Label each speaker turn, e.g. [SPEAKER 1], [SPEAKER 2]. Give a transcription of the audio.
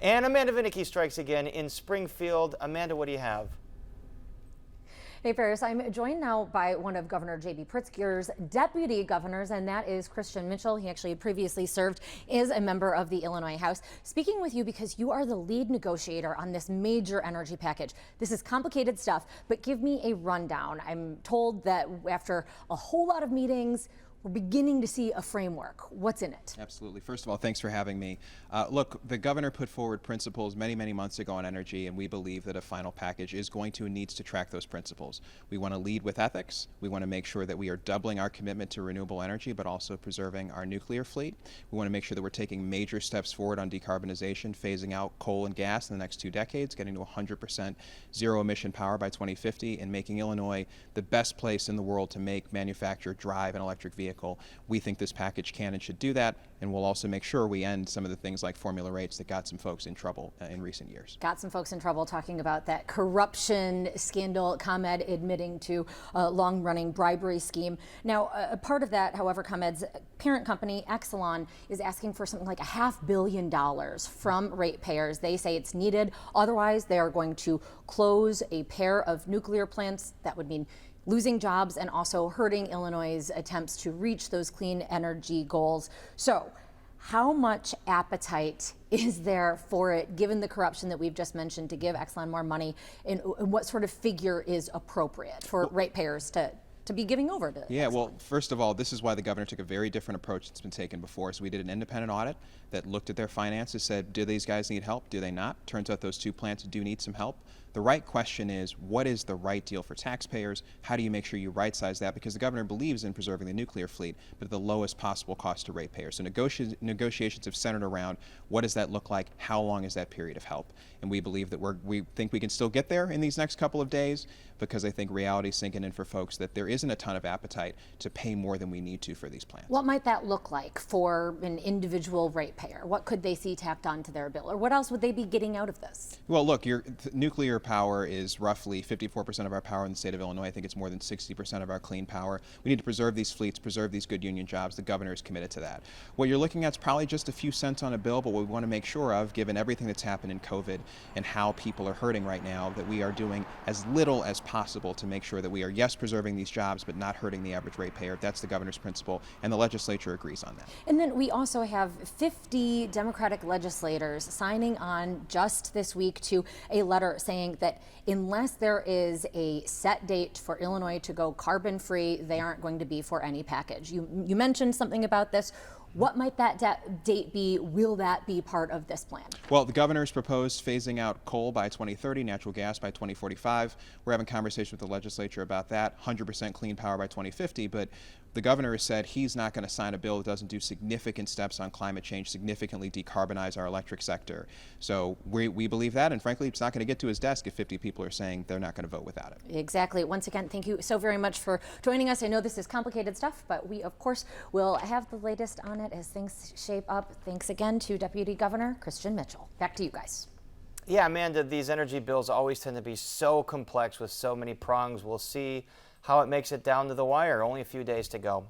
[SPEAKER 1] And Amanda Vinicky strikes again in Springfield. Amanda, what do you have?
[SPEAKER 2] Hey, Ferris, I'm joined now by one of Governor J.B. Pritzker's deputy governors, and that is Christian Mitchell. He actually previously served as a member of the Illinois House. Speaking with you because you are the lead negotiator on this major energy package. This is complicated stuff, but give me a rundown. I'm told that after a whole lot of meetings, we're beginning to see a framework. What's in it?
[SPEAKER 3] Absolutely. First of all, thanks for having me. Look, the governor put forward principles many months ago on energy, and we believe that a final package is going to and needs to track those principles. We want to lead with ethics. We want to make sure that we are doubling our commitment to renewable energy, but also preserving our nuclear fleet. We want to make sure that we're taking major steps forward on decarbonization, phasing out coal and gas in the next 2 decades, getting to 100% zero emission power by 2050, and making Illinois the best place in the world to make, manufacture, drive an electric vehicle. We think this package can and should do that, and we'll also make sure we end some of the things like formula rates that got some folks in trouble in recent years.
[SPEAKER 2] Got some folks in trouble talking about that corruption scandal, ComEd admitting to a long-running bribery scheme. Now, a part of that, however, ComEd's parent company, Exelon, is asking for something like $500 million from ratepayers. They say it's needed. Otherwise, they are going to close a pair of nuclear plants. That would mean losing jobs and also hurting Illinois' attempts to reach those clean energy goals. So how much appetite is there for it, given the corruption that we've just mentioned, to give Exelon more money? And what sort of figure is appropriate for ratepayers to be giving over to?
[SPEAKER 3] Yeah, well, first of all, this is why the governor took a very different approach that's been taken before. So we did an independent audit that looked at their finances, said, do these guys need help? Do they not? Turns out those 2 plants do need some help. The right question is, what is the right deal for taxpayers? How do you make sure you right-size that? Because the governor believes in preserving the nuclear fleet, but at the lowest possible cost to ratepayers. So negotiations have centered around what does that look like? How long is that period of help? And we believe that we think we can still get there in these next couple of days, because I think reality's sinking in for folks that there isn't a ton of appetite to pay more than we need to for these plants.
[SPEAKER 2] What might that look like for an individual ratepayer? What could they see tacked onto their bill? Or what else would they be getting out of this?
[SPEAKER 3] Well, look, nuclear power is roughly 54% of our power in the state of Illinois. I think it's more than 60% of our clean power. We need to preserve these fleets, preserve these good union jobs. The governor is committed to that. What you're looking at is probably just a few cents on a bill, but what we want to make sure of, given everything that's happened in COVID and how people are hurting right now, that we are doing as little as possible to make sure that we are, yes, preserving these jobs, but not hurting the average ratepayer. That's the governor's principle, and the legislature agrees on that.
[SPEAKER 2] And then we also have 50 Democratic legislators signing on just this week to a letter saying that unless there is a set date for Illinois to go carbon-free, they aren't going to be for any package. You mentioned something about this. What might that date be? Will that be part of this plan?
[SPEAKER 3] Well, the governor's proposed phasing out coal by 2030, natural gas by 2045. We're having conversation with the legislature about that, 100% clean power by 2050, but the governor has said he's not going to sign a bill that doesn't do significant steps on climate change, significantly decarbonize our electric sector. So we believe that, and frankly, it's not going to get to his desk if 50 people are saying they're not going to vote without it.
[SPEAKER 2] Exactly. Once again, thank you so very much for joining us. I know this is complicated stuff, but we, of course, will have the latest on it as things shape up. Thanks again to Deputy Governor Christian Mitchell. Back to you guys.
[SPEAKER 1] Yeah, Amanda, these energy bills always tend to be so complex with so many prongs. We'll see how it makes it down to the wire. Only a few days to go.